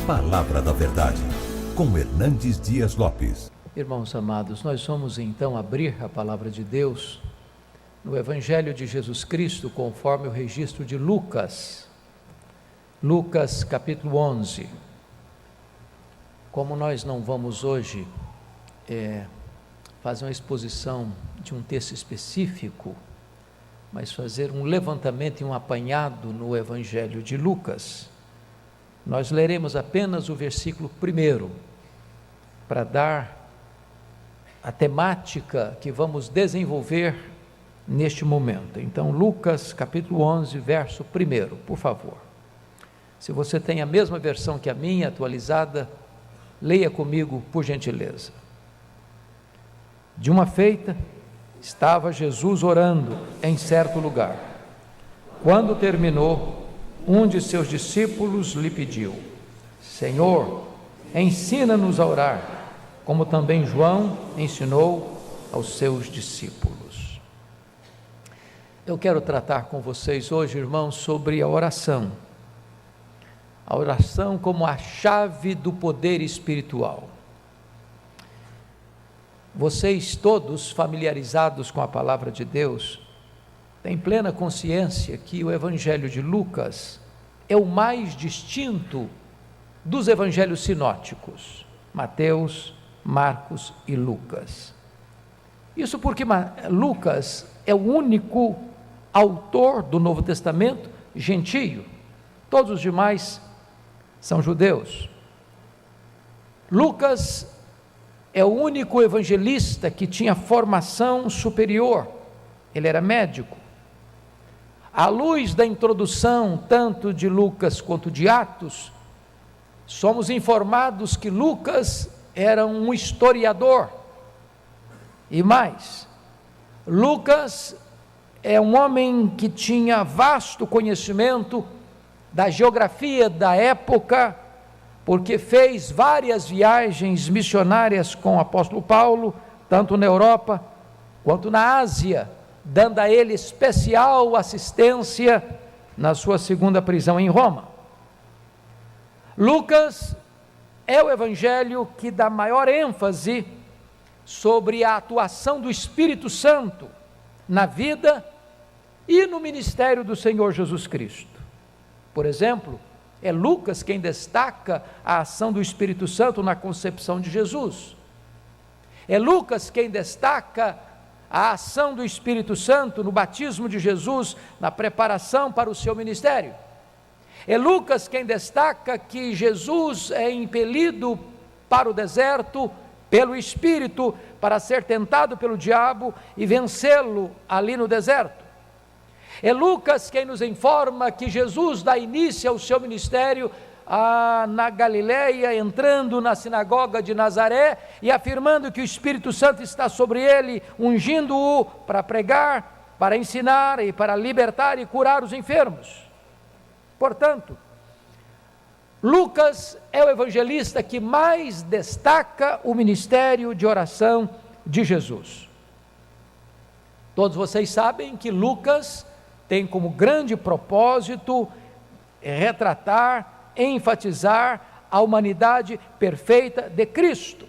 Palavra da Verdade, com Hernandes Dias Lopes. Irmãos amados, nós vamos então abrir a Palavra de Deus no Evangelho de Jesus Cristo, conforme o registro de Lucas. Lucas capítulo 11. Como nós não vamos hoje fazer uma exposição de um texto específico, mas fazer um levantamento e um apanhado no Evangelho de Lucas, nós leremos apenas o versículo 1, para dar a temática que vamos desenvolver neste momento. Então, Lucas capítulo 11, verso 1, por favor. Se você tem a mesma versão que a minha, atualizada, leia comigo, por gentileza. De uma feita, estava Jesus orando em certo lugar. Quando terminou, um de seus discípulos lhe pediu: Senhor, ensina-nos a orar, como também João ensinou aos seus discípulos. Eu quero tratar com vocês hoje, irmãos, sobre a oração. A oração como a chave do poder espiritual. Vocês todos familiarizados com a palavra de Deus, têm plena consciência que o Evangelho de Lucas é o mais distinto dos evangelhos sinóticos, Mateus, Marcos e Lucas. Isso porque Lucas é o único autor do Novo Testamento gentio, todos os demais são judeus. Lucas é o único evangelista que tinha formação superior, ele era médico. À luz da introdução, tanto de Lucas quanto de Atos, somos informados que Lucas era um historiador. E mais, Lucas é um homem que tinha vasto conhecimento da geografia da época, porque fez várias viagens missionárias com o apóstolo Paulo, tanto na Europa quanto na Ásia, dando a ele especial assistência na sua segunda prisão em Roma. Lucas é o evangelho que dá maior ênfase sobre a atuação do Espírito Santo na vida e no ministério do Senhor Jesus Cristo. Por exemplo, é Lucas quem destaca a ação do Espírito Santo na concepção de Jesus. É Lucas quem destaca a ação do Espírito Santo no batismo de Jesus, na preparação para o seu ministério. É Lucas quem destaca que Jesus é impelido para o deserto pelo Espírito para ser tentado pelo diabo e vencê-lo ali no deserto. É Lucas quem nos informa que Jesus dá início ao seu ministério na Galileia, entrando na sinagoga de Nazaré e afirmando que o Espírito Santo está sobre ele, ungindo-o para pregar, para ensinar e para libertar e curar os enfermos. Portanto, Lucas é o evangelista que mais destaca o ministério de oração de Jesus. Todos vocês sabem que Lucas tem como grande propósito retratar, enfatizar a humanidade perfeita de Cristo.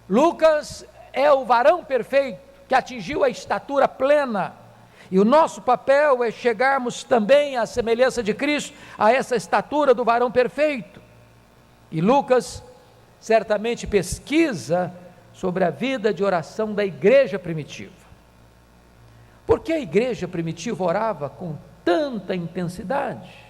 Lucas é o varão perfeito que atingiu a estatura plena, e o nosso papel é chegarmos também à semelhança de Cristo, a essa estatura do varão perfeito. E Lucas certamente pesquisa sobre a vida de oração da igreja primitiva. Por que a igreja primitiva orava com tanta intensidade?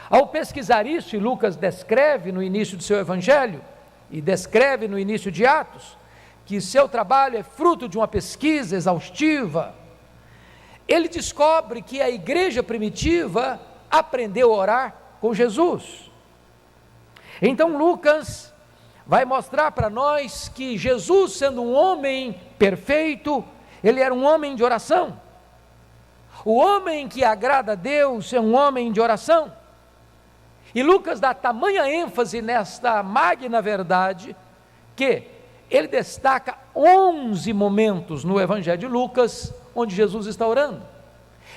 Ao pesquisar isso, e Lucas descreve no início do seu evangelho, e descreve no início de Atos, que seu trabalho é fruto de uma pesquisa exaustiva, ele descobre que a igreja primitiva aprendeu a orar com Jesus. Então Lucas vai mostrar para nós que Jesus, sendo um homem perfeito, ele era um homem de oração. O homem que agrada a Deus é um homem de oração. E Lucas dá tamanha ênfase nesta magna verdade, que ele destaca 11 momentos no Evangelho de Lucas, onde Jesus está orando,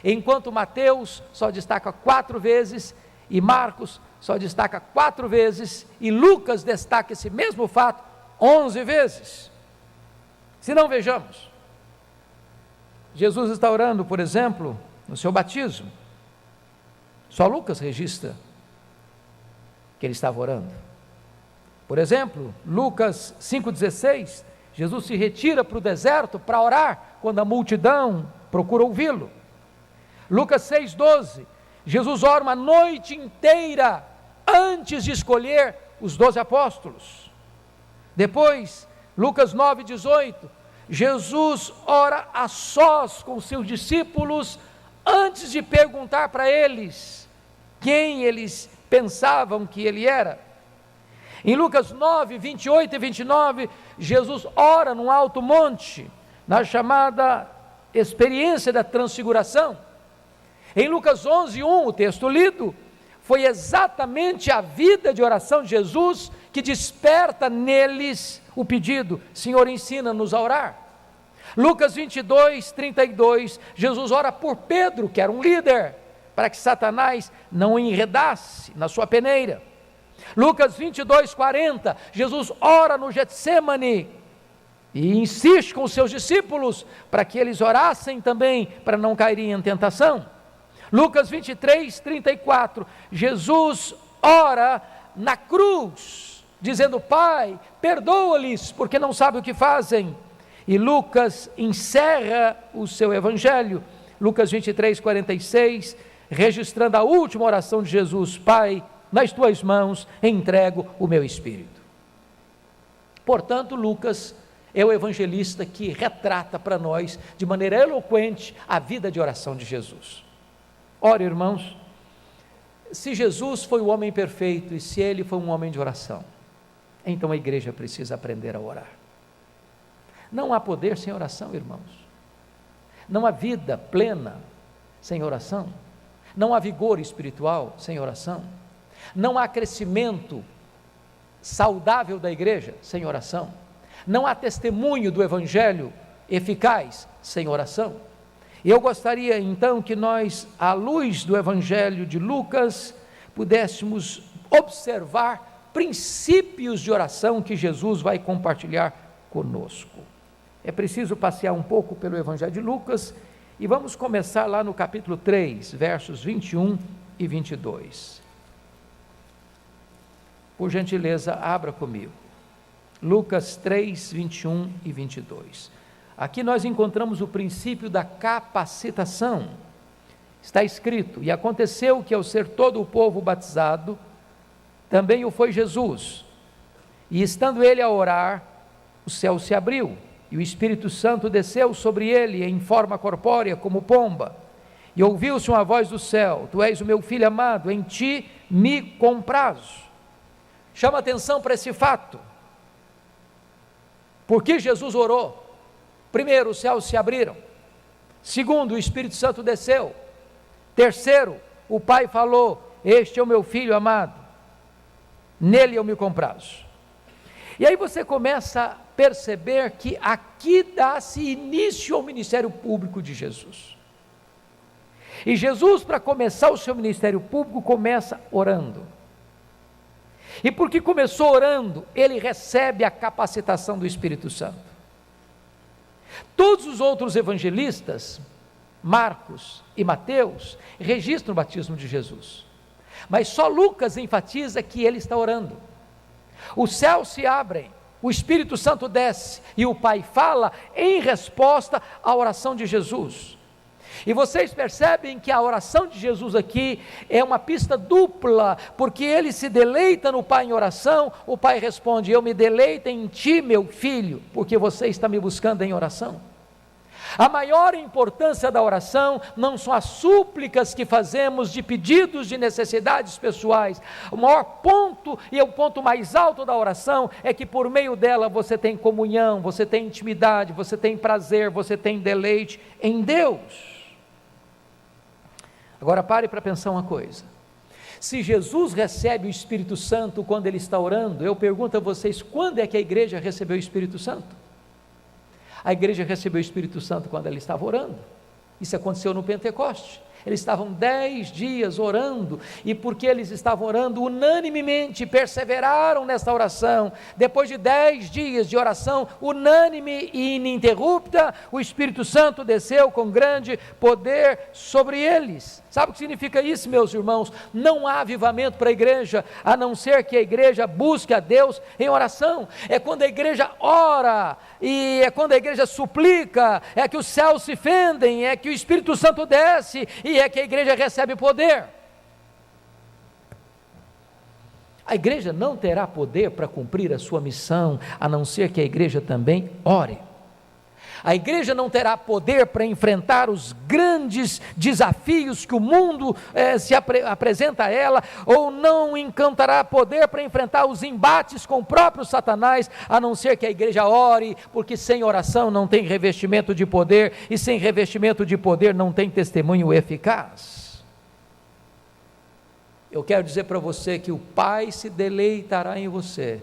enquanto Mateus só destaca 4 vezes, e Marcos só destaca 4 vezes, e Lucas destaca esse mesmo fato 11 vezes. Se não, vejamos. Jesus está orando, por exemplo, no seu batismo. Só Lucas registra que ele estava orando. Por exemplo, Lucas 5,16, Jesus se retira para o deserto para orar, quando a multidão procura ouvi-lo. Lucas 6,12, Jesus ora uma noite inteira, antes de escolher os 12 apóstolos. Depois, Lucas 9,18, Jesus ora a sós com os seus discípulos, antes de perguntar para eles quem eles pensavam que ele era. Em Lucas 9, 28 e 29, Jesus ora num alto monte, na chamada experiência da transfiguração. Em Lucas 11, 1, o texto lido, foi exatamente a vida de oração de Jesus que desperta neles o pedido: Senhor, ensina-nos a orar. Lucas 22, 32, Jesus ora por Pedro, que era um líder, para que Satanás não o enredasse na sua peneira. Lucas 22, 40, Jesus ora no Getsêmani e insiste com os seus discípulos para que eles orassem também, para não caírem em tentação. Lucas 23, 34, Jesus ora na cruz, dizendo: Pai, perdoa-lhes, porque não sabem o que fazem. E Lucas encerra o seu evangelho, Lucas 23, 46, registrando a última oração de Jesus: Pai, nas tuas mãos entrego o meu espírito. Portanto, Lucas é o evangelista que retrata para nós, de maneira eloquente, a vida de oração de Jesus. Ora, irmãos, se Jesus foi o homem perfeito e se ele foi um homem de oração, então a igreja precisa aprender a orar. Não há poder sem oração, irmãos. Não há vida plena sem oração. Não há vigor espiritual sem oração. Não há crescimento saudável da igreja sem oração. Não há testemunho do evangelho eficaz sem oração. E eu gostaria então que nós, à luz do evangelho de Lucas, pudéssemos observar princípios de oração que Jesus vai compartilhar conosco. É preciso passear um pouco pelo evangelho de Lucas e vamos começar lá no capítulo 3, versos 21 e 22. Por gentileza, abra comigo. Lucas 3, 21 e 22. Aqui nós encontramos o princípio da capacitação. Está escrito: e aconteceu que, ao ser todo o povo batizado, também o foi Jesus. E estando ele a orar, o céu se abriu, e o Espírito Santo desceu sobre ele em forma corpórea como pomba. E ouviu-se uma voz do céu: Tu és o meu filho amado, em ti me comprazo. Chama atenção para esse fato. Por que Jesus orou? Primeiro, os céus se abriram. Segundo, o Espírito Santo desceu. Terceiro, o Pai falou: Este é o meu filho amado, nele eu me comprazo. E aí você começa a perceber que aqui dá-se início ao ministério público de Jesus. E Jesus, para começar o seu ministério público, começa orando. E porque começou orando, ele recebe a capacitação do Espírito Santo. Todos os outros evangelistas, Marcos e Mateus, registram o batismo de Jesus. Mas só Lucas enfatiza que ele está orando. Os céus se abrem, o Espírito Santo desce e o Pai fala em resposta à oração de Jesus. E vocês percebem que a oração de Jesus aqui é uma pista dupla, porque ele se deleita no Pai em oração, o Pai responde: Eu me deleito em ti, meu filho, porque você está me buscando em oração. A maior importância da oração não são as súplicas que fazemos de pedidos de necessidades pessoais. O maior ponto e o ponto mais alto da oração é que por meio dela você tem comunhão, você tem intimidade, você tem prazer, você tem deleite em Deus. Agora pare para pensar uma coisa: se Jesus recebe o Espírito Santo quando ele está orando, eu pergunto a vocês, quando é que a igreja recebeu o Espírito Santo? A igreja recebeu o Espírito Santo quando ela estava orando. Isso aconteceu no Pentecoste. eles estavam 10 dias orando, e porque eles estavam orando unanimemente, perseveraram nessa oração, depois de 10 dias de oração unânime e ininterrupta, o Espírito Santo desceu com grande poder sobre eles. Sabe o que significa isso, meus irmãos? Não há avivamento para a igreja, a não ser que a igreja busque a Deus em oração. É quando a igreja ora, e é quando a igreja suplica, é que os céus se fendem, é que o Espírito Santo desce, e é que a igreja recebe poder. A igreja não terá poder para cumprir a sua missão, a não ser que a igreja também ore. A igreja não terá poder para enfrentar os grandes desafios que o mundo apresenta a ela, ou não encantará poder para enfrentar os embates com o próprio Satanás, a não ser que a igreja ore, porque sem oração não tem revestimento de poder, e sem revestimento de poder não tem testemunho eficaz. Eu quero dizer para você que o Pai se deleitará em você,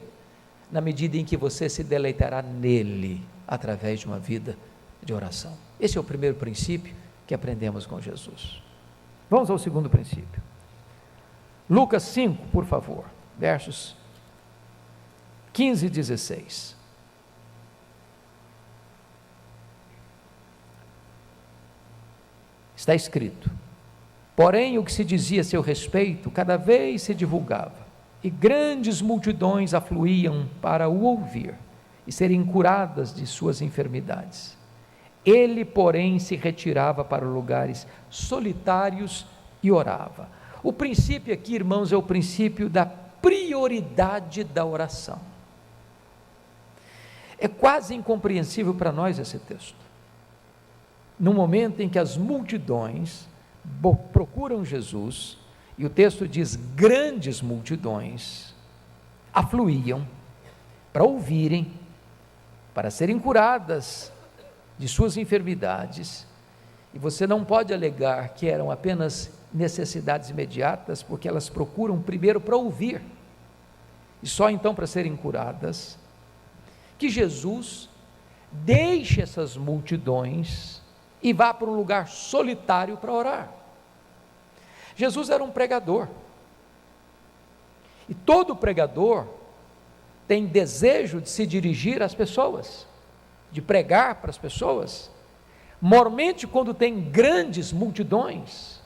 na medida em que você se deleitará nele, através de uma vida de oração. Esse é o primeiro princípio que aprendemos com Jesus. Vamos ao segundo princípio. Lucas 5, por favor, versos 15 e 16. Está escrito: porém o que se dizia a seu respeito cada vez se divulgava, e grandes multidões afluíam para o ouvir e serem curadas de suas enfermidades. Ele, porém, se retirava para lugares solitários e orava. O princípio aqui, irmãos, é o princípio da prioridade da oração. É quase incompreensível para nós esse texto. No momento em que as multidões procuram Jesus, e o texto diz grandes multidões, afluíam para ouvirem, para serem curadas de suas enfermidades, e você não pode alegar que eram apenas necessidades imediatas, porque elas procuram primeiro para ouvir, e só então para serem curadas, que Jesus deixe essas multidões e vá para um lugar solitário para orar. Jesus era um pregador, e todo pregador tem desejo de se dirigir às pessoas, de pregar para as pessoas, mormente quando tem grandes multidões.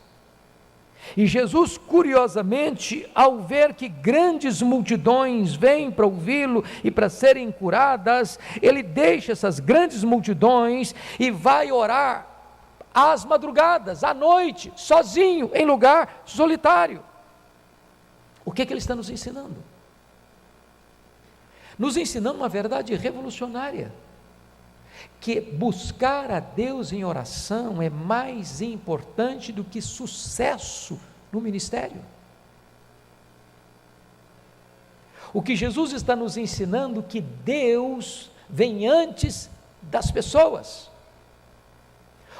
E Jesus, curiosamente, ao ver que grandes multidões vêm para ouvi-lo e para serem curadas, ele deixa essas grandes multidões e vai orar às madrugadas, à noite, sozinho, em lugar solitário. O que ele está nos ensinando? Nos ensinando uma verdade revolucionária, que buscar a Deus em oração é mais importante do que sucesso no ministério. O que Jesus está nos ensinando, que Deus vem antes das pessoas.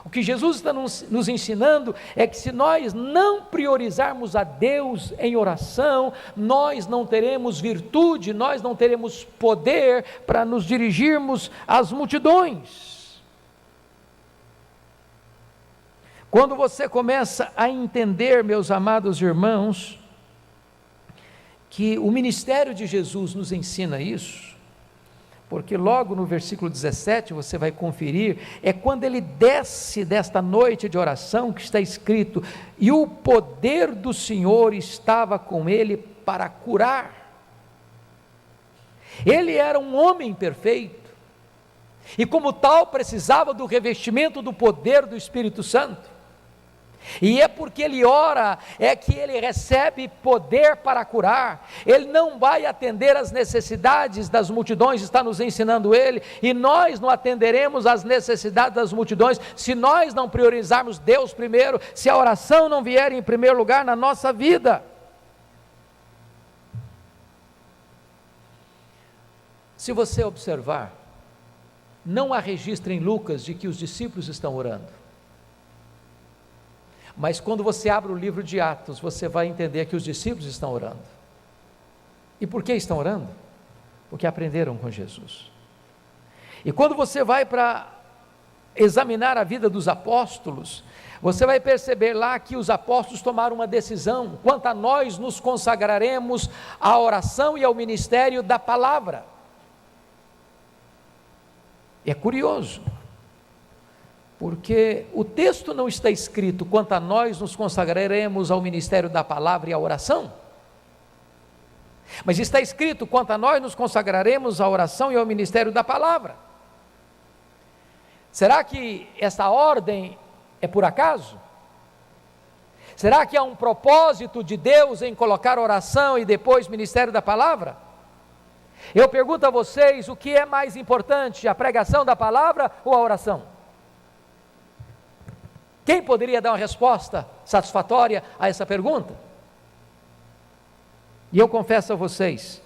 O que Jesus está nos ensinando é que se nós não priorizarmos a Deus em oração, nós não teremos virtude, nós não teremos poder para nos dirigirmos às multidões. Quando você começa a entender, meus amados irmãos, que o ministério de Jesus nos ensina isso, porque logo no versículo 17 você vai conferir, é quando ele desce desta noite de oração que está escrito: e o poder do Senhor estava com ele para curar. Ele era um homem perfeito, e como tal precisava do revestimento do poder do Espírito Santo. E é porque ele ora, é que ele recebe poder para curar. Ele não vai atender às necessidades das multidões, está nos ensinando ele, e nós não atenderemos às necessidades das multidões se nós não priorizarmos Deus primeiro, se a oração não vier em primeiro lugar na nossa vida. Se você observar, não há registro em Lucas de que os discípulos estão orando. Mas quando você abre o livro de Atos, você vai entender que os discípulos estão orando. E por que estão orando? Porque aprenderam com Jesus. E quando você vai para examinar a vida dos apóstolos, você vai perceber lá que os apóstolos tomaram uma decisão quanto a nós nos consagraremos à oração e ao ministério da palavra. É curioso, porque o texto não está escrito quanto a nós nos consagraremos ao ministério da palavra e à oração, mas está escrito quanto a nós nos consagraremos à oração e ao ministério da palavra. Será que essa ordem é por acaso? Será que há um propósito de Deus em colocar oração e depois ministério da palavra? Eu pergunto a vocês, o que é mais importante, a pregação da palavra ou a oração? Quem poderia dar uma resposta satisfatória a essa pergunta? E eu confesso a vocês,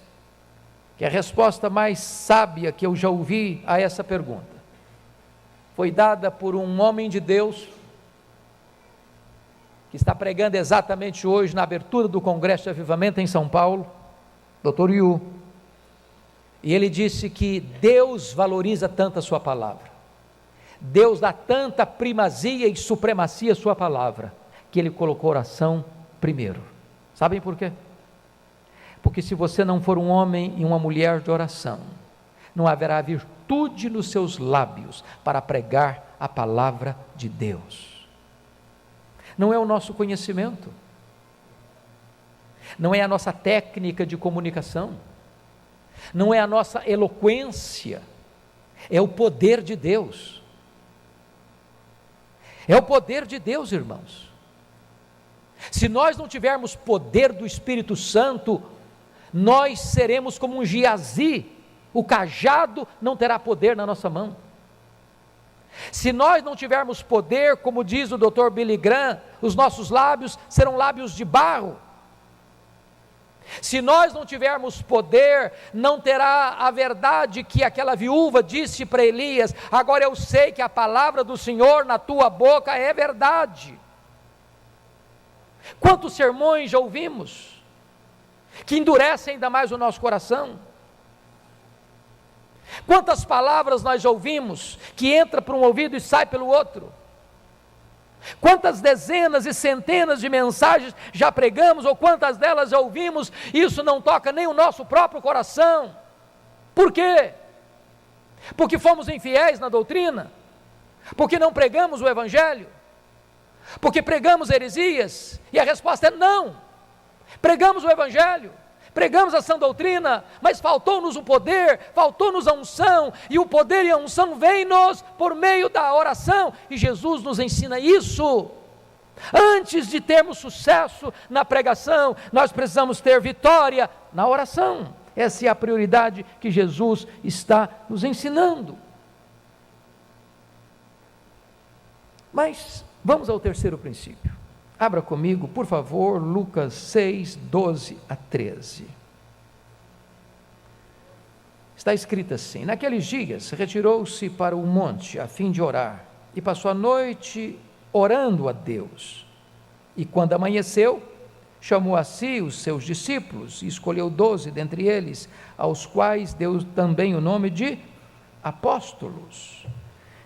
que a resposta mais sábia que eu já ouvi a essa pergunta, foi dada por um homem de Deus, que está pregando exatamente hoje na abertura do Congresso de Avivamento em São Paulo, Dr. Yu, e ele disse que Deus valoriza tanto a sua palavra, Deus dá tanta primazia e supremacia à sua palavra, que ele colocou oração primeiro. Sabem por quê? Porque se você não for um homem e uma mulher de oração, não haverá virtude nos seus lábios para pregar a palavra de Deus. Não é o nosso conhecimento, não é a nossa técnica de comunicação, não é a nossa eloquência, é o poder de Deus. É o poder de Deus, irmãos. Se nós não tivermos poder do Espírito Santo, nós seremos como um Giazi, o cajado não terá poder na nossa mão. Se nós não tivermos poder, como diz o Dr. Billy Graham, os nossos lábios serão lábios de barro. Se nós não tivermos poder, não terá a verdade que aquela viúva disse para Elias: agora eu sei que a palavra do Senhor na tua boca é verdade. Quantos sermões já ouvimos, que endurecem ainda mais o nosso coração? Quantas palavras nós já ouvimos, que entra por um ouvido e sai pelo outro? Quantas dezenas e centenas de mensagens já pregamos, ou quantas delas já ouvimos, e isso não toca nem o nosso próprio coração? Por quê? Porque fomos infiéis na doutrina? Porque não pregamos o Evangelho? Porque pregamos heresias? E a resposta é não. Pregamos o Evangelho, pregamos a sã doutrina, mas faltou-nos o poder, faltou-nos a unção, e o poder e a unção vêm-nos por meio da oração, e Jesus nos ensina isso. Antes de termos sucesso na pregação, nós precisamos ter vitória na oração. Essa é a prioridade que Jesus está nos ensinando. Mas vamos ao terceiro princípio. Abra comigo, por favor, Lucas 6, 12 a 13. Está escrito assim: naqueles dias retirou-se para o monte a fim de orar, e passou a noite orando a Deus. E quando amanheceu, chamou a si os seus discípulos, e escolheu 12 dentre eles, aos quais deu também o nome de apóstolos.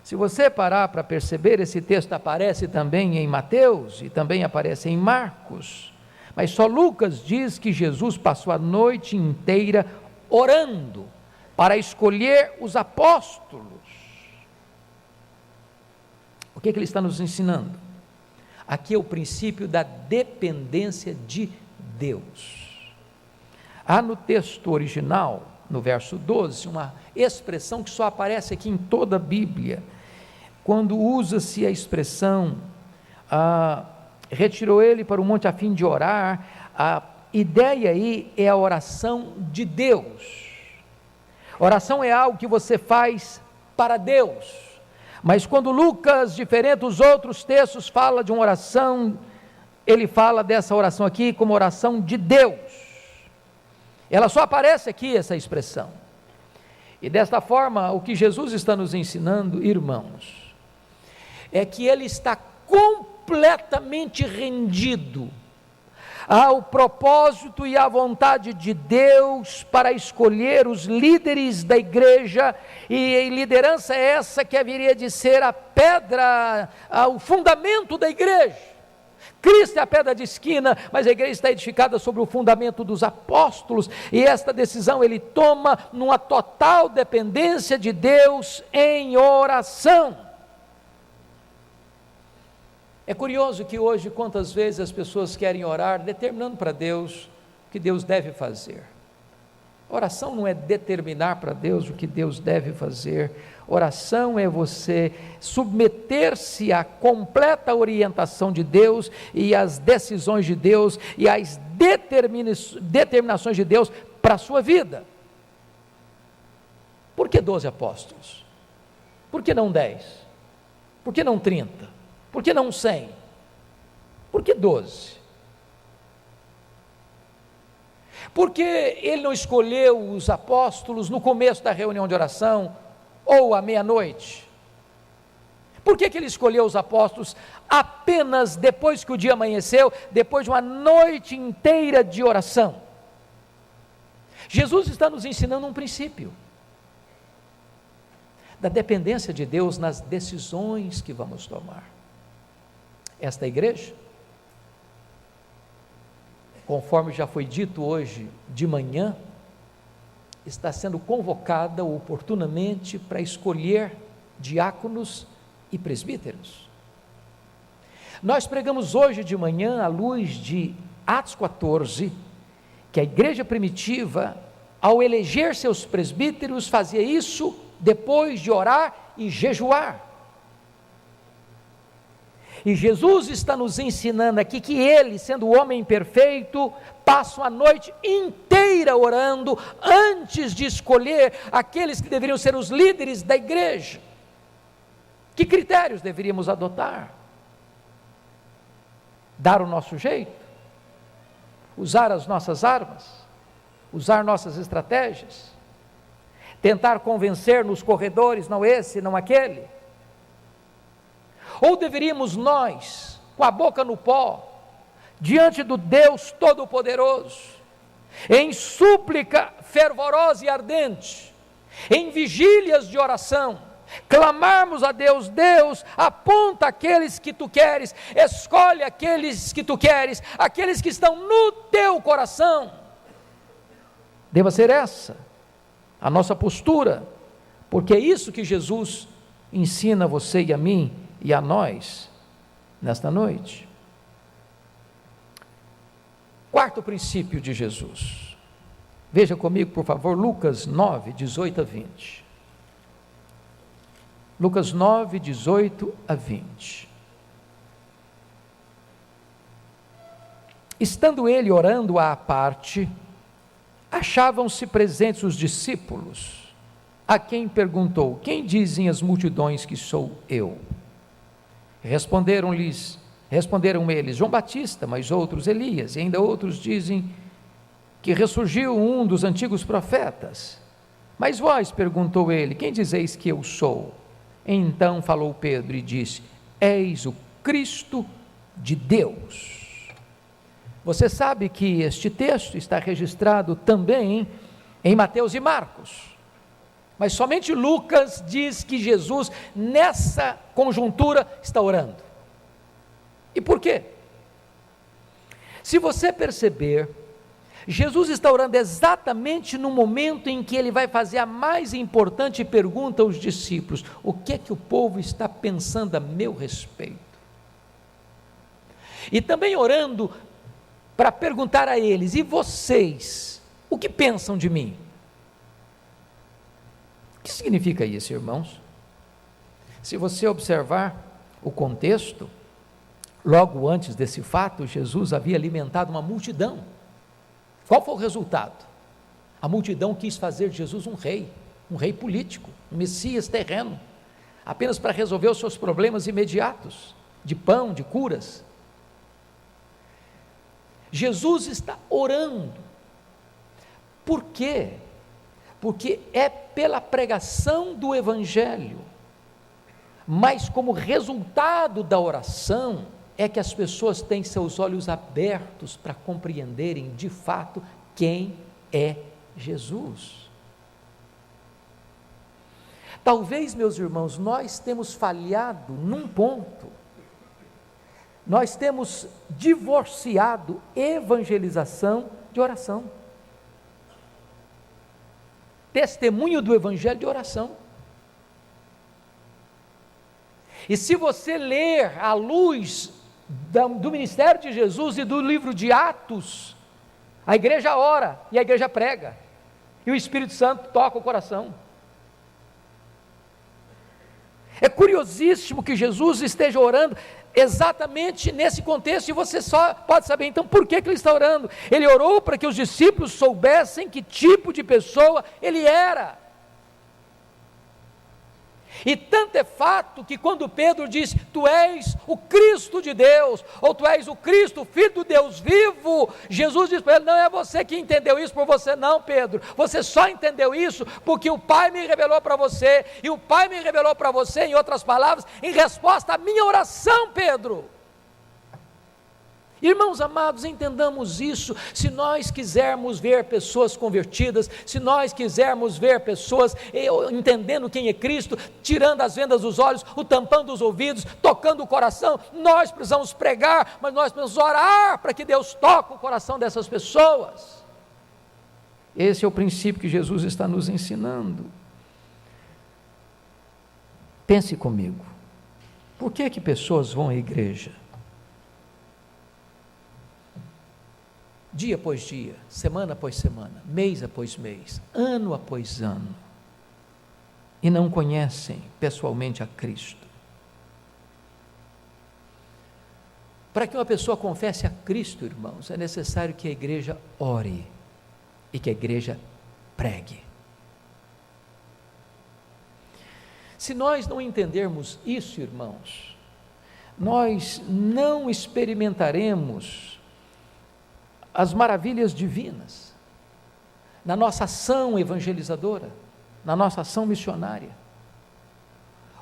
Se você parar para perceber, esse texto aparece também em Mateus e também aparece em Marcos, mas só Lucas diz que Jesus passou a noite inteira orando para escolher os apóstolos. O que ele está nos ensinando? Aqui é o princípio da dependência de Deus. Há no texto original, no verso 12, uma expressão que só aparece aqui em toda a Bíblia, quando usa-se a expressão, retirou ele para o monte a fim de orar. A ideia aí é a oração de Deus. Oração é algo que você faz para Deus, mas quando Lucas, diferente dos outros textos, fala de uma oração, ele fala dessa oração aqui como oração de Deus. Ela só aparece aqui, essa expressão. E desta forma, o que Jesus está nos ensinando, irmãos, é que ele está completamente rendido ao propósito e à vontade de Deus para escolher os líderes da igreja, e liderança é essa que haveria de ser a pedra, o fundamento da igreja. Cristo é a pedra de esquina, mas a igreja está edificada sobre o fundamento dos apóstolos, e esta decisão ele toma numa total dependência de Deus em oração. É curioso que hoje, quantas vezes as pessoas querem orar, determinando para Deus o que Deus deve fazer. Oração não é determinar para Deus o que Deus deve fazer. Oração é você submeter-se à completa orientação de Deus e às decisões de Deus e às determinações de Deus para a sua vida. Por que 12 apóstolos? Por que não 10? Por que não 30? Por que não 100? Por que 12? Porque ele não escolheu os apóstolos no começo da reunião de oração ou à meia-noite? Por que ele escolheu os apóstolos apenas depois que o dia amanheceu, depois de uma noite inteira de oração? Jesus está nos ensinando um princípio da dependência de Deus nas decisões que vamos tomar. Esta igreja, conforme já foi dito hoje de manhã, está sendo convocada oportunamente para escolher diáconos e presbíteros. Nós pregamos hoje de manhã, à luz de Atos 14, que a igreja primitiva, ao eleger seus presbíteros, fazia isso depois de orar e jejuar. E Jesus está nos ensinando aqui que ele, sendo o homem perfeito, passa a noite inteira orando antes de escolher aqueles que deveriam ser os líderes da igreja. Que critérios deveríamos adotar? Dar o nosso jeito? Usar as nossas armas? Usar nossas estratégias? Tentar convencer nos corredores, não esse, não aquele? Ou deveríamos nós, com a boca no pó, diante do Deus Todo-Poderoso, em súplica fervorosa e ardente, em vigílias de oração, clamarmos a Deus: Deus, aponta aqueles que tu queres, escolhe aqueles que tu queres, aqueles que estão no teu coração. Deva ser essa a nossa postura, porque é isso que Jesus ensina a você e a mim e a nós nesta noite. Quarto princípio de Jesus, veja comigo por favor, Lucas 9, 18 a 20. Lucas 9, 18 a 20. Estando ele orando à parte, achavam-se presentes os discípulos, a quem perguntou: quem dizem as multidões que sou eu? Responderam eles: João Batista, mas outros Elias, e ainda outros dizem que ressurgiu um dos antigos profetas. Mas vós, perguntou ele, quem dizeis que eu sou? Então falou Pedro e disse: és o Cristo de Deus. Você sabe que este texto está registrado também em Mateus e Marcos, mas somente Lucas diz que Jesus, nessa conjuntura, está orando. E por quê? Se você perceber, Jesus está orando exatamente no momento em que ele vai fazer a mais importante pergunta aos discípulos: o que é que o povo está pensando a meu respeito? E também orando para perguntar a eles: e vocês, o que pensam de mim? O que significa isso, irmãos? Se você observar o contexto, logo antes desse fato, Jesus havia alimentado uma multidão. Qual foi o resultado? A multidão quis fazer de Jesus um rei político, um Messias terreno, apenas para resolver os seus problemas imediatos, de pão, de curas. Jesus está orando. Por quê? Porque é pela pregação do Evangelho, mas como resultado da oração, é que as pessoas têm seus olhos abertos para compreenderem de fato quem é Jesus. Talvez, meus irmãos, nós temos falhado num ponto. Nós temos divorciado evangelização de oração. Testemunho do evangelho de oração. E se você ler à luz do ministério de Jesus e do livro de Atos, a igreja ora e a igreja prega, e o Espírito Santo toca o coração. É curiosíssimo que Jesus esteja orando exatamente nesse contexto, e você só pode saber então por que ele está orando. Ele orou para que os discípulos soubessem que tipo de pessoa ele era. E tanto é fato que quando Pedro diz, tu és o Cristo de Deus, ou tu és o Cristo, filho do Deus vivo, Jesus diz para ele, não é você que entendeu isso por você não, Pedro, você só entendeu isso porque o Pai me revelou para você, e o Pai me revelou para você, em outras palavras, em resposta à minha oração, Pedro. Irmãos amados, entendamos isso. Se nós quisermos ver pessoas convertidas, se nós quisermos ver pessoas entendendo quem é Cristo, tirando as vendas dos olhos, o tampão dos ouvidos, tocando o coração, nós precisamos pregar, mas nós precisamos orar para que Deus toque o coração dessas pessoas. Esse é o princípio que Jesus está nos ensinando. Pense comigo, por que pessoas vão à igreja? Dia após dia, semana após semana, mês após mês, ano após ano, e não conhecem pessoalmente a Cristo. Para que uma pessoa confesse a Cristo, irmãos, é necessário que a igreja ore e que a igreja pregue. Se nós não entendermos isso, irmãos, nós não experimentaremos as maravilhas divinas na nossa ação evangelizadora, na nossa ação missionária.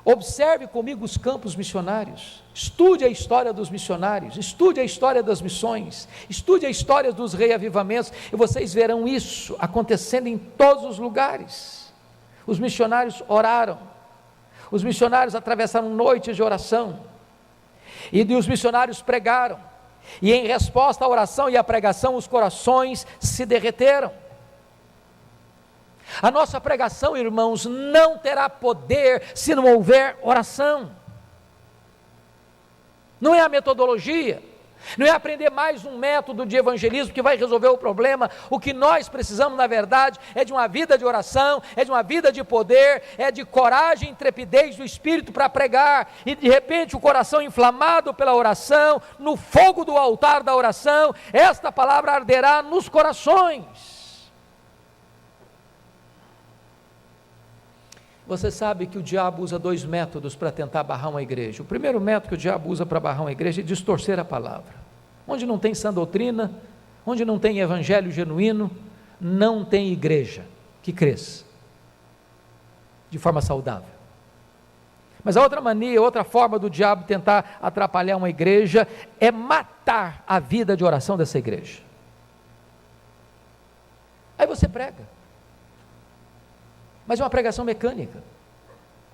Observe comigo os campos missionários, estude a história dos missionários, estude a história das missões, estude a história dos reavivamentos, e vocês verão isso acontecendo em todos os lugares. Os missionários oraram, os missionários atravessaram noites de oração, e os missionários pregaram, e em resposta à oração e à pregação, os corações se derreteram. A nossa pregação, irmãos, não terá poder se não houver oração. Não é a metodologia, não é aprender mais um método de evangelismo que vai resolver o problema. O que nós precisamos, na verdade, é de uma vida de oração, é de uma vida de poder, é de coragem e intrepidez do Espírito para pregar, e de repente o coração inflamado pela oração, no fogo do altar da oração, esta palavra arderá nos corações. Você sabe que o diabo usa dois métodos para tentar barrar uma igreja. O primeiro método que o diabo usa para barrar uma igreja é distorcer a palavra. Onde não tem sã doutrina, onde não tem evangelho genuíno, não tem igreja que cresça de forma saudável. Mas a outra mania, outra forma do diabo tentar atrapalhar uma igreja é matar a vida de oração dessa igreja. Aí você prega, mas é uma pregação mecânica.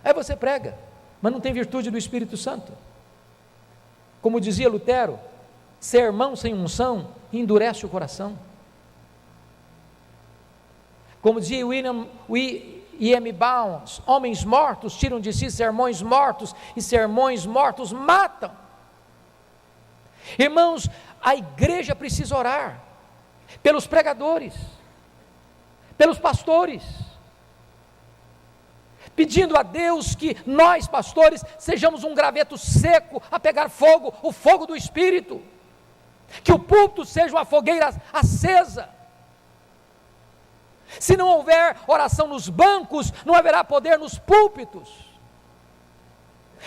Aí você prega, mas não tem virtude do Espírito Santo. Como dizia Lutero, sermão sem unção endurece o coração. Como dizia William E.M. Bounds, homens mortos tiram de si sermões mortos, e sermões mortos matam. Irmãos, a igreja precisa orar pelos pregadores, pelos pastores, pedindo a Deus que nós, pastores, sejamos um graveto seco a pegar fogo, o fogo do Espírito, que o púlpito seja uma fogueira acesa. Se não houver oração nos bancos, não haverá poder nos púlpitos.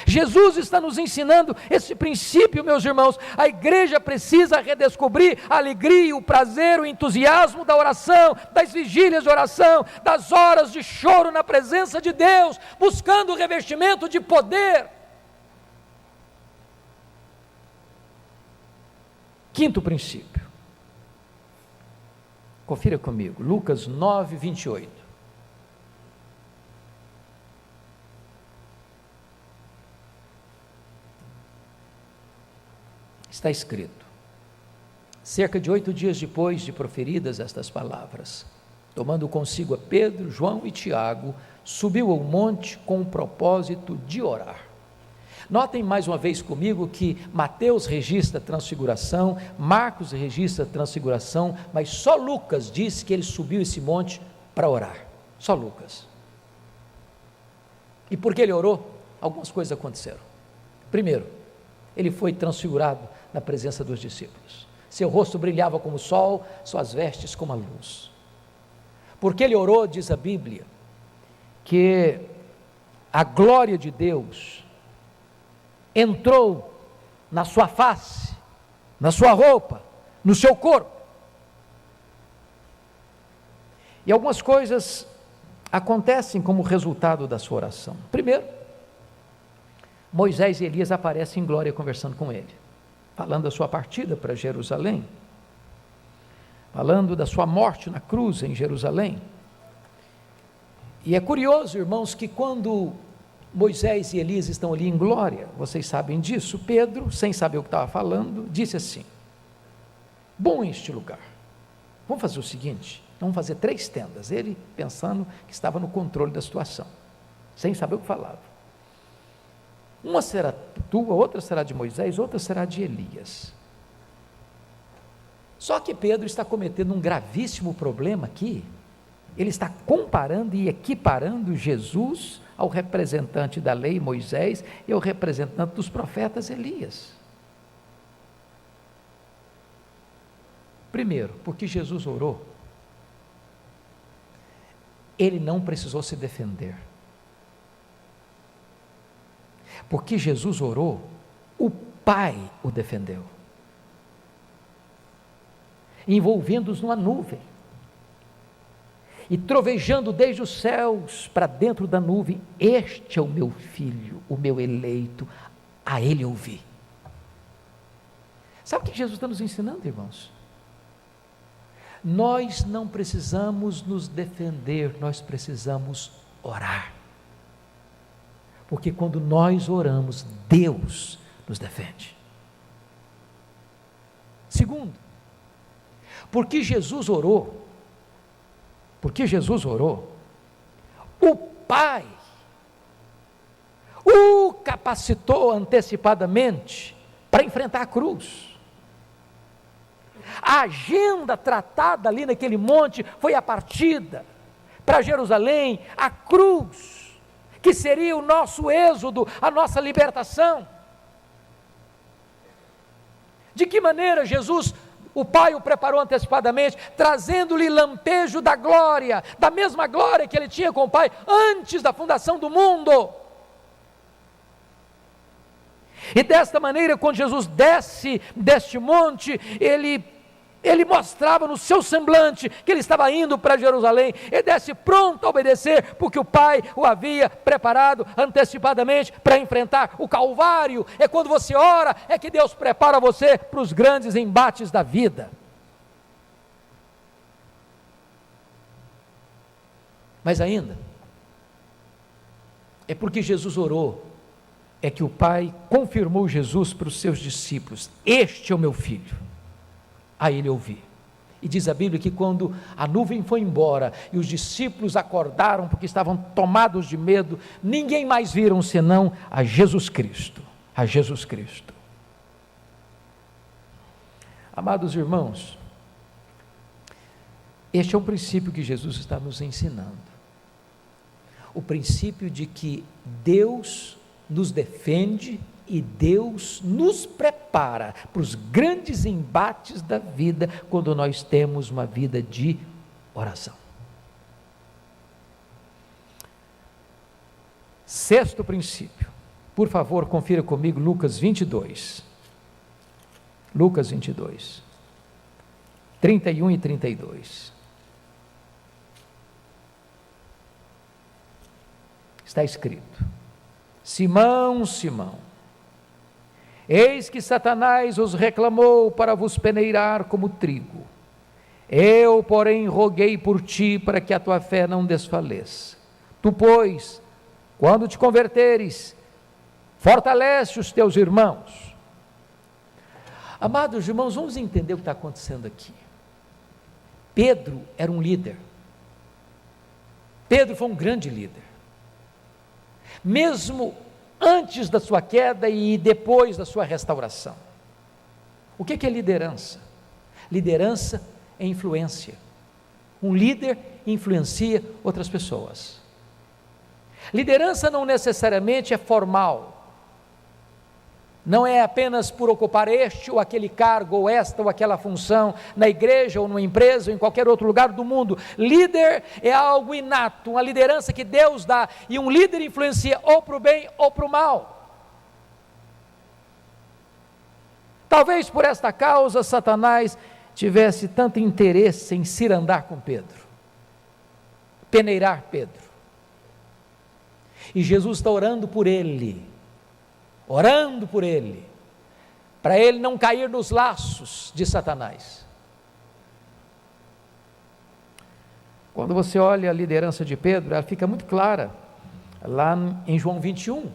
Jesus está nos ensinando esse princípio, meus irmãos. A igreja precisa redescobrir a alegria, o prazer, o entusiasmo da oração, das vigílias de oração, das horas de choro na presença de Deus, buscando o revestimento de poder. Quinto princípio. Confira comigo, Lucas 9, 28. Está escrito: cerca de 8 dias depois de proferidas estas palavras, tomando consigo a Pedro, João e Tiago, subiu ao monte com o propósito de orar. Notem mais uma vez comigo que Mateus registra a transfiguração, Marcos registra a transfiguração, mas só Lucas diz que ele subiu esse monte para orar. Só Lucas. E por que ele orou? Algumas coisas aconteceram. Primeiro, ele foi transfigurado na presença dos discípulos. Seu rosto brilhava como o sol, suas vestes como a luz. Porque ele orou, diz a Bíblia, que a glória de Deus entrou na sua face, na sua roupa, no seu corpo. E algumas coisas acontecem como resultado da sua oração. Primeiro, Moisés e Elias aparecem em glória conversando com ele, falando da sua partida para Jerusalém, falando da sua morte na cruz em Jerusalém. E é curioso, irmãos, que quando Moisés e Elias estão ali em glória, vocês sabem disso, Pedro, sem saber o que estava falando, disse assim: bom este lugar, vamos fazer o seguinte, vamos fazer 3 tendas, ele pensando que estava no controle da situação, sem saber o que falava. Uma será tua, outra será de Moisés, outra será de Elias. Só que Pedro está cometendo um gravíssimo problema aqui. Ele está comparando e equiparando Jesus ao representante da lei, Moisés, e ao representante dos profetas, Elias. Primeiro, porque Jesus orou, ele não precisou se defender. Porque Jesus orou, o Pai o defendeu, envolvendo-os numa nuvem, e trovejando desde os céus para dentro da nuvem: este é o meu filho, o meu eleito, a ele ouvi. Sabe o que Jesus está nos ensinando, irmãos? Nós não precisamos nos defender, nós precisamos orar, porque quando nós oramos, Deus nos defende. Segundo, porque Jesus orou, o Pai o capacitou antecipadamente para enfrentar a cruz. A agenda tratada ali naquele monte foi a partida para Jerusalém, a cruz, que seria o nosso êxodo, a nossa libertação. De que maneira Jesus, o Pai o preparou antecipadamente, trazendo-lhe lampejo da glória, da mesma glória que ele tinha com o Pai antes da fundação do mundo. E desta maneira, quando Jesus desce deste monte, ele mostrava no seu semblante que ele estava indo para Jerusalém. Ele desce pronto a obedecer, porque o Pai o havia preparado antecipadamente para enfrentar o Calvário. É quando você ora, é que Deus prepara você para os grandes embates da vida. Mas ainda, é porque Jesus orou, é que o Pai confirmou Jesus para os seus discípulos: este é o meu filho, a ele ouvi. E diz a Bíblia que quando a nuvem foi embora e os discípulos acordaram porque estavam tomados de medo, ninguém mais viram senão a Jesus Cristo, a Jesus Cristo. Amados irmãos, este é um princípio que Jesus está nos ensinando, o princípio de que Deus nos defende e Deus nos prepara para os grandes embates da vida, quando nós temos uma vida de oração. Sexto princípio, por favor, confira comigo Lucas 22. Lucas 22, 31 e 32. Está escrito: Simão, Simão, Eis que Satanás os reclamou para vos peneirar como trigo. Eu, porém, roguei por ti para que a tua fé não desfaleça. Tu, pois, quando te converteres, fortalece os teus irmãos. Amados irmãos, vamos entender o que está acontecendo aqui. Pedro era um líder. Pedro foi um grande líder. Mesmo antes da sua queda e depois da sua restauração. O que é liderança? Liderança é influência. Um líder influencia outras pessoas. Liderança não necessariamente é formal. Não é apenas por ocupar este ou aquele cargo, ou esta ou aquela função, na igreja ou numa empresa ou em qualquer outro lugar do mundo. Líder é algo inato, uma liderança que Deus dá, e um líder influencia ou para o bem ou para o mal. Talvez por esta causa Satanás tivesse tanto interesse em cirandar com Pedro, peneirar Pedro. E Jesus está orando por ele, para ele não cair nos laços de Satanás. Quando você olha a liderança de Pedro, ela fica muito clara, lá em João 21,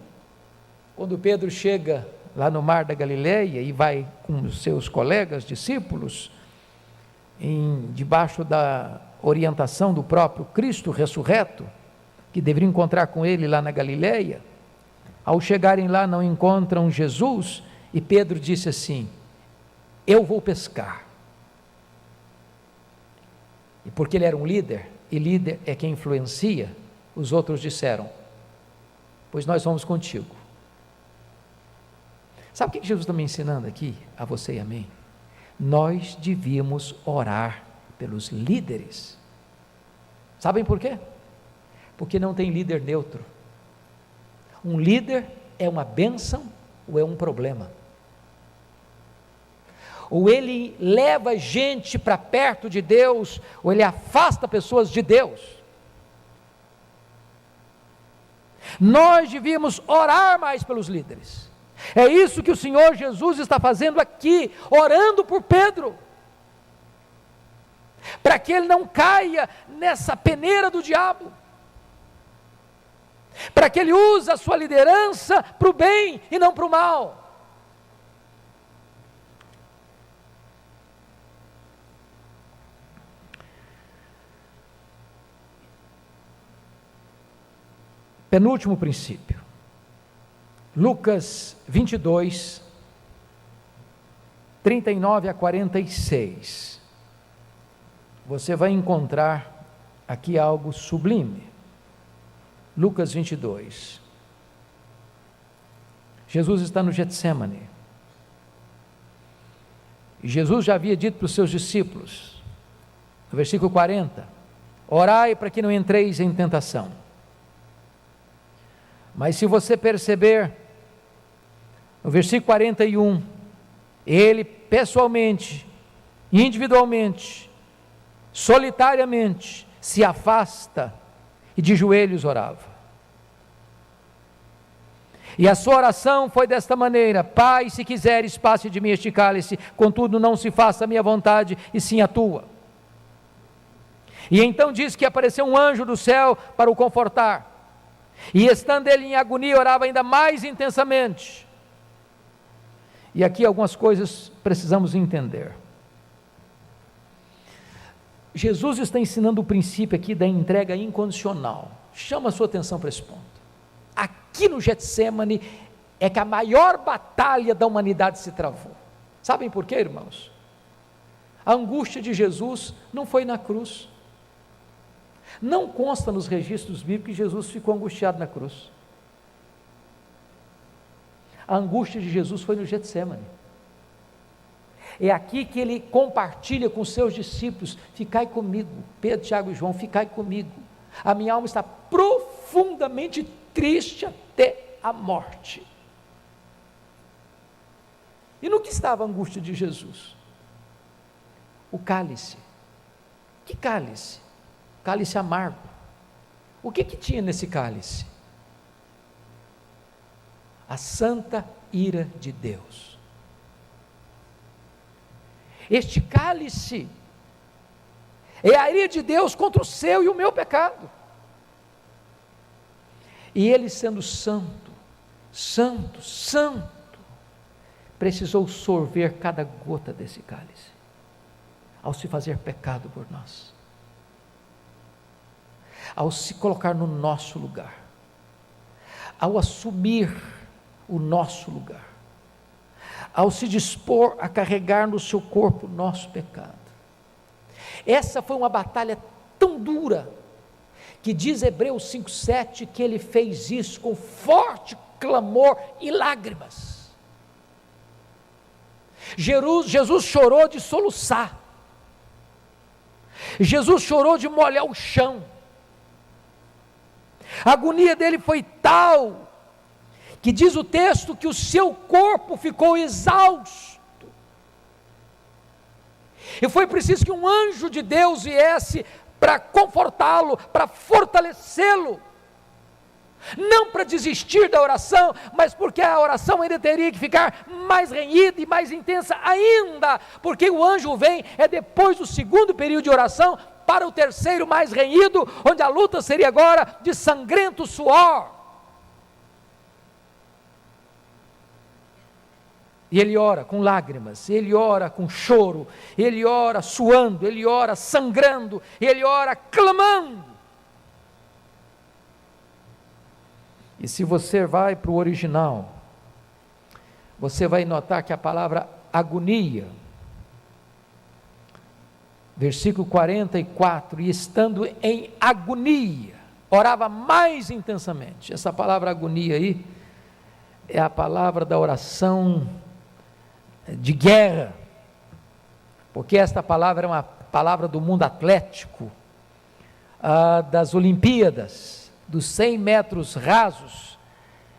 quando Pedro chega lá no mar da Galileia e vai com os seus colegas, discípulos, debaixo da orientação do próprio Cristo ressurreto, que deveria encontrar com ele lá na Galileia. Ao chegarem lá, não encontram Jesus, e Pedro disse assim: eu vou pescar. E porque ele era um líder, e líder é quem influencia, os outros disseram: pois nós vamos contigo. Sabe o que Jesus está me ensinando aqui, a você e a mim? Nós devíamos orar pelos líderes. Sabem por quê? Porque não tem líder neutro. Um líder é uma bênção ou é um problema. Ou ele leva gente para perto de Deus, ou ele afasta pessoas de Deus. Nós devíamos orar mais pelos líderes. É isso que o Senhor Jesus está fazendo aqui, orando por Pedro, para que ele não caia nessa peneira do diabo, para que ele use a sua liderança para o bem e não para o mal. Penúltimo princípio, Lucas 22, 39 a 46, você vai encontrar aqui algo sublime. Lucas 22, Jesus está no Getsêmani, e Jesus já havia dito para os seus discípulos, no versículo 40, orai para que não entreis em tentação. Mas se você perceber, no versículo 41, ele pessoalmente, individualmente, solitariamente, se afasta e de joelhos orava. E a sua oração foi desta maneira: Pai, se quiseres, passe de mim este cálice, contudo não se faça a minha vontade, e sim a tua. E então diz que apareceu um anjo do céu para o confortar, e estando ele em agonia, orava ainda mais intensamente. E aqui algumas coisas precisamos entender. Jesus está ensinando o princípio aqui da entrega incondicional. Chama a sua atenção para esse ponto. Aqui no Getsêmani é que a maior batalha da humanidade se travou. Sabem por quê, irmãos? A angústia de Jesus não foi na cruz. Não consta nos registros bíblicos que Jesus ficou angustiado na cruz. A angústia de Jesus foi no Getsêmani. É aqui que ele compartilha com os seus discípulos: ficai comigo, Pedro, Tiago e João, ficai comigo, a minha alma está profundamente triste até a morte. E no que estava a angústia de Jesus? O cálice. Que cálice? Cálice amargo. O que tinha nesse cálice? A santa ira de Deus. Este cálice é a ira de Deus contra o seu e o meu pecado. E ele, sendo santo, santo, santo, precisou sorver cada gota desse cálice, ao se fazer pecado por nós, ao se colocar no nosso lugar, ao assumir o nosso lugar, ao se dispor a carregar no seu corpo o nosso pecado. Essa foi uma batalha tão dura, que diz Hebreus 5,7, que ele fez isso com forte clamor e lágrimas. Jesus chorou de soluçar, Jesus chorou de molhar o chão, a agonia dele foi tal, que diz o texto que o seu corpo ficou exausto, e foi preciso que um anjo de Deus viesse para confortá-lo, para fortalecê-lo, não para desistir da oração, mas porque a oração ainda teria que ficar mais renhida e mais intensa ainda, porque o anjo vem, depois do segundo período de oração, para o terceiro mais renhido, onde a luta seria agora de sangrento suor, e ele ora com lágrimas, ele ora com choro, ele ora suando, ele ora sangrando, ele ora clamando. E se você vai para o original, você vai notar que a palavra agonia, versículo 44, e estando em agonia, orava mais intensamente. Essa palavra agonia aí, é a palavra da oração de guerra, porque esta palavra é uma palavra do mundo atlético, das Olimpíadas, dos 100 metros rasos,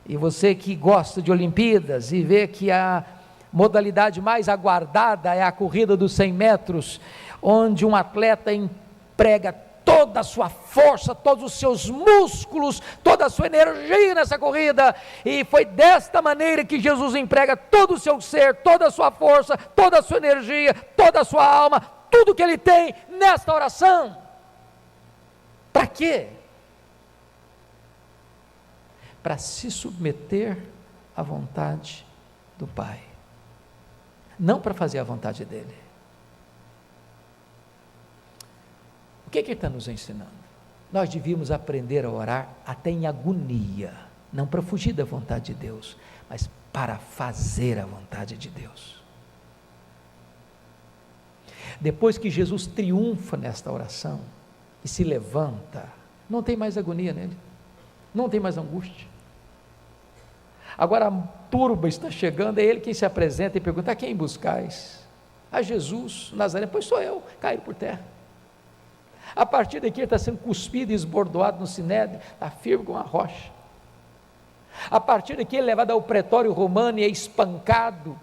e você que gosta de Olimpíadas, e vê que a modalidade mais aguardada é a corrida dos 100 metros, onde um atleta emprega toda a sua força, todos os seus músculos, toda a sua energia nessa corrida, e foi desta maneira que Jesus emprega todo o seu ser, toda a sua força, toda a sua energia, toda a sua alma, tudo que ele tem nesta oração. Para quê? Para se submeter à vontade do Pai, não para fazer a vontade dele. O que ele está nos ensinando? Nós devíamos aprender a orar até em agonia, não para fugir da vontade de Deus, mas para fazer a vontade de Deus. Depois que Jesus triunfa nesta oração e se levanta, não tem mais agonia nele, não tem mais angústia. Agora a turba está chegando, é ele quem se apresenta e pergunta: a quem buscais? A Jesus, Nazaré. Pois sou eu, caído por terra. A partir daqui ele está sendo cuspido e esbordoado no sinédrio, está firme como uma rocha. A partir daqui ele é levado ao pretório romano e é espancado,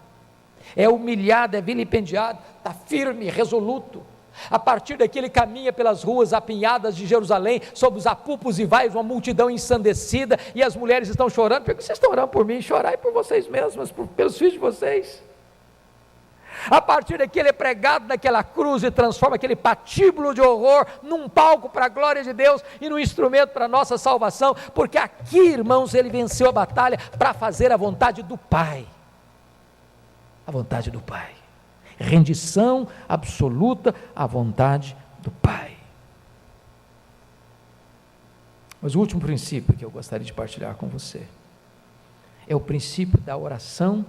é humilhado, é vilipendiado, está firme, resoluto. A partir daqui ele caminha pelas ruas apinhadas de Jerusalém, sob os apupos e vaios, uma multidão ensandecida, e as mulheres estão chorando. Porque vocês estão orando por mim? Chorai por vocês mesmas, pelos filhos de vocês. A partir daqui ele é pregado naquela cruz e transforma aquele patíbulo de horror num palco para a glória de Deus e num instrumento para a nossa salvação, porque aqui, irmãos, ele venceu a batalha para fazer a vontade do Pai. A vontade do Pai. Rendição absoluta à vontade do Pai. Mas o último princípio que eu gostaria de partilhar com você é o princípio da oração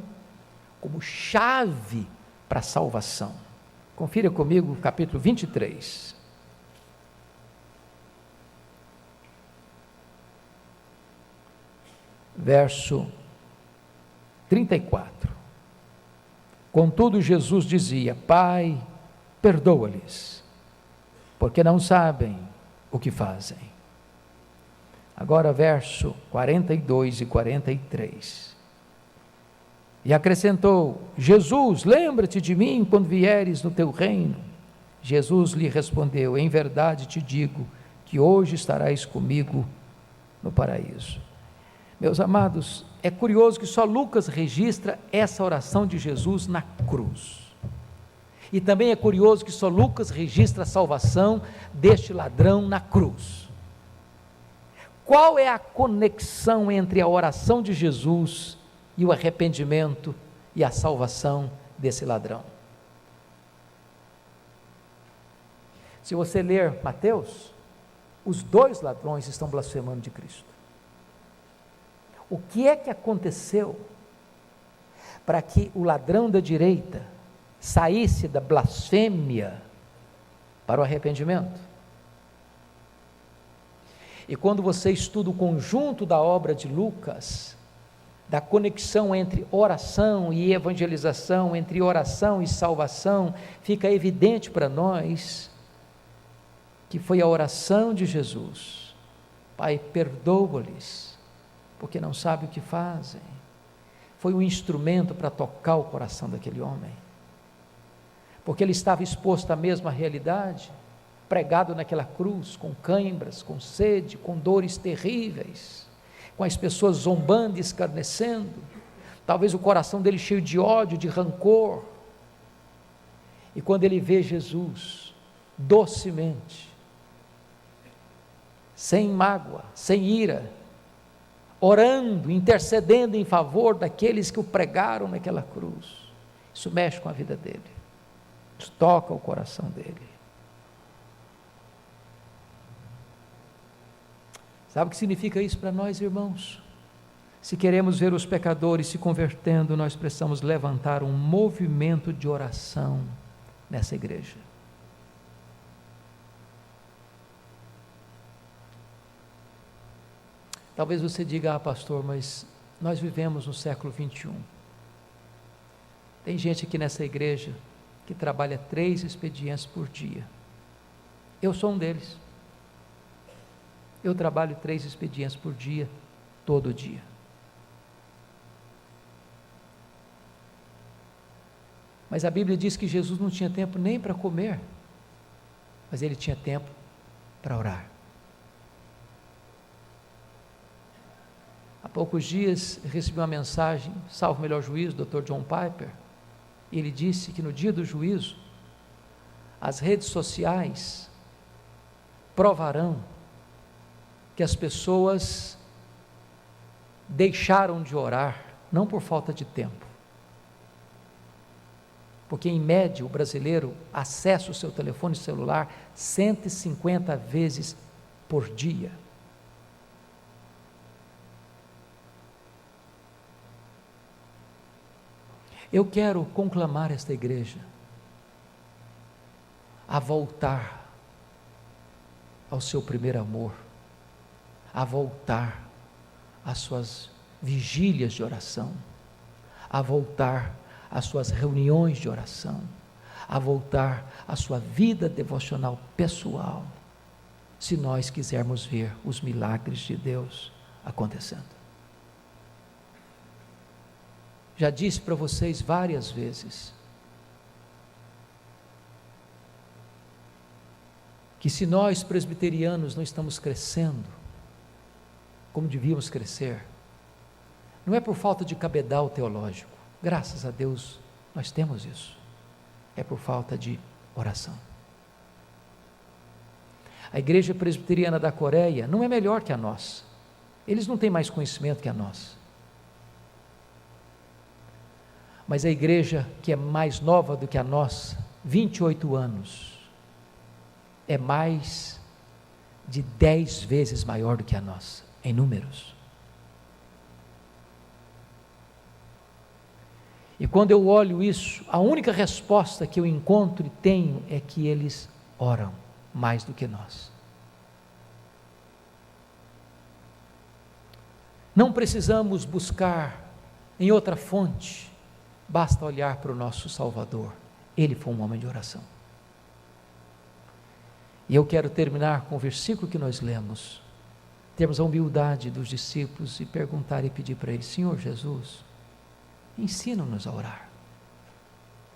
como chave para a salvação. Confira comigo o capítulo 23. Verso 34. Contudo, Jesus dizia: Pai, perdoa-lhes, porque não sabem o que fazem. Agora, verso 42 e 43. E acrescentou: Jesus, lembra-te de mim quando vieres no teu reino. Jesus lhe respondeu: em verdade te digo que hoje estarás comigo no paraíso. Meus amados, é curioso que só Lucas registra essa oração de Jesus na cruz. E também é curioso que só Lucas registra a salvação deste ladrão na cruz. Qual é a conexão entre a oração de Jesus e o arrependimento e a salvação desse ladrão? Se você ler Mateus, os dois ladrões estão blasfemando de Cristo. O que é que aconteceu para que o ladrão da direita saísse da blasfêmia para o arrependimento? E quando você estuda o conjunto da obra de Lucas, da conexão entre oração e evangelização, entre oração e salvação, fica evidente para nós que foi a oração de Jesus: Pai, perdoa-lhes, porque não sabem o que fazem. Foi um instrumento para tocar o coração daquele homem, porque ele estava exposto à mesma realidade, pregado naquela cruz, com cãibras, com sede, com dores terríveis, com as pessoas zombando e escarnecendo, talvez o coração dele cheio de ódio, de rancor. E quando ele vê Jesus, docemente, sem mágoa, sem ira, orando, intercedendo em favor daqueles que o pregaram naquela cruz, isso mexe com a vida dele, isso toca o coração dele. Sabe o que significa isso para nós, irmãos? Se queremos ver os pecadores se convertendo, nós precisamos levantar um movimento de oração nessa igreja. Talvez você diga: pastor, mas nós vivemos no século 21. Tem gente aqui nessa igreja que trabalha 3 expedientes por dia. Eu sou um deles. Eu trabalho 3 expedientes por dia, todo dia. Mas a Bíblia diz que Jesus não tinha tempo nem para comer, mas ele tinha tempo para orar. Há poucos dias recebi uma mensagem, salvo o melhor juízo, Dr. John Piper, e ele disse que no dia do juízo, as redes sociais provarão que as pessoas deixaram de orar, não por falta de tempo, porque em média o brasileiro acessa o seu telefone celular 150 vezes por dia. Eu quero conclamar esta igreja a voltar ao seu primeiro amor, a voltar às suas vigílias de oração, a voltar às suas reuniões de oração, a voltar à sua vida devocional pessoal, se nós quisermos ver os milagres de Deus acontecendo. Já disse para vocês várias vezes que se nós presbiterianos não estamos crescendo como devíamos crescer, não é por falta de cabedal teológico, graças a Deus nós temos isso, é por falta de oração. A igreja presbiteriana da Coreia não é melhor que a nossa, eles não têm mais conhecimento que a nossa, mas a igreja que é mais nova do que a nossa, 28 anos, é mais de 10 vezes maior do que a nossa, em números. E quando eu olho isso, a única resposta que eu encontro e tenho é que eles oram mais do que nós. Não precisamos buscar em outra fonte, basta olhar para o nosso Salvador, ele foi um homem de oração. E eu quero terminar com o versículo que nós lemos, termos a humildade dos discípulos e perguntar e pedir para ele: Senhor Jesus, ensina-nos a orar,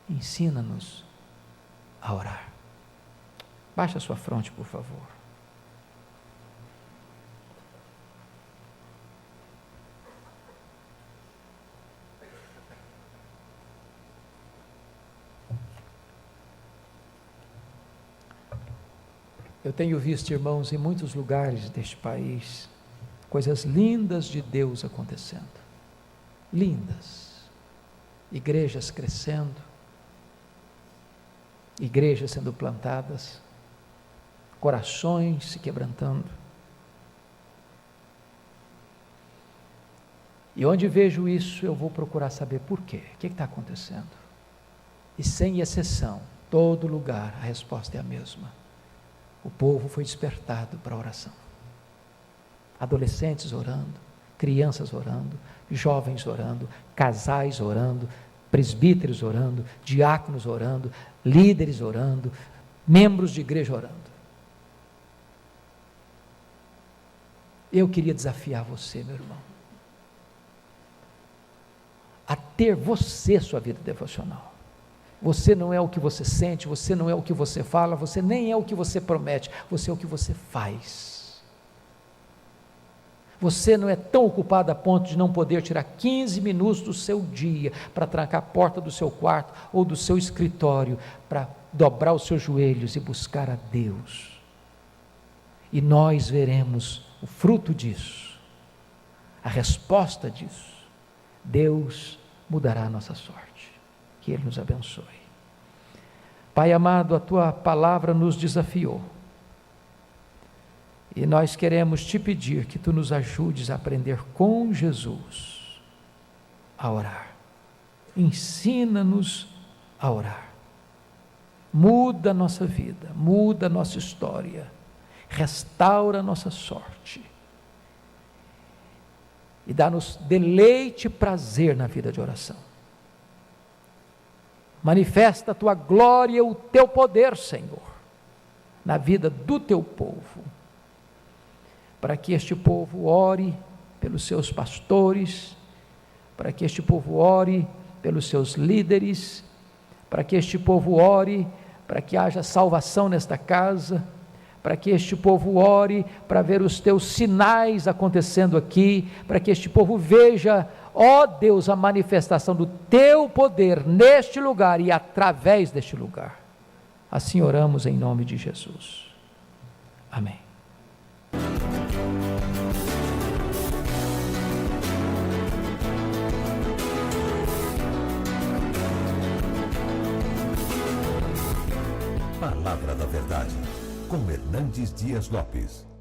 ensina-nos a orar. Baixa a sua fronte, por favor. tenho visto, irmãos, em muitos lugares deste país, coisas lindas de Deus acontecendo. Lindas. Igrejas crescendo, igrejas sendo plantadas, corações se quebrantando. E onde vejo isso, eu vou procurar saber por quê. O que está acontecendo? E sem exceção, todo lugar, a resposta é a mesma. O povo foi despertado para a oração. Adolescentes orando, crianças orando, jovens orando, casais orando, presbíteros orando, diáconos orando, líderes orando, membros de igreja orando. Eu queria desafiar você, meu irmão, a ter você sua vida devocional. Você não é o que você sente, você não é o que você fala, você nem é o que você promete, você é o que você faz. Você não é tão ocupado a ponto de não poder tirar 15 minutos do seu dia para trancar a porta do seu quarto ou do seu escritório, para dobrar os seus joelhos e buscar a Deus. E nós veremos o fruto disso, a resposta disso. Deus mudará a nossa sorte. Que Ele nos abençoe. Pai amado, a Tua palavra nos desafiou. E nós queremos Te pedir que Tu nos ajudes a aprender com Jesus a orar. Ensina-nos a orar. Muda a nossa vida, muda a nossa história, restaura a nossa sorte. E dá-nos deleite e prazer na vida de oração. Manifesta a Tua glória e o Teu poder, Senhor, na vida do Teu povo, para que este povo ore pelos seus pastores, para que este povo ore pelos seus líderes, para que este povo ore, para que haja salvação nesta casa, para que este povo ore, para ver os Teus sinais acontecendo aqui, para que este povo veja, ó Deus, a manifestação do Teu poder neste lugar e através deste lugar. Assim oramos em nome de Jesus. Amém. Palavra da Verdade, com Hernandes Dias Lopes.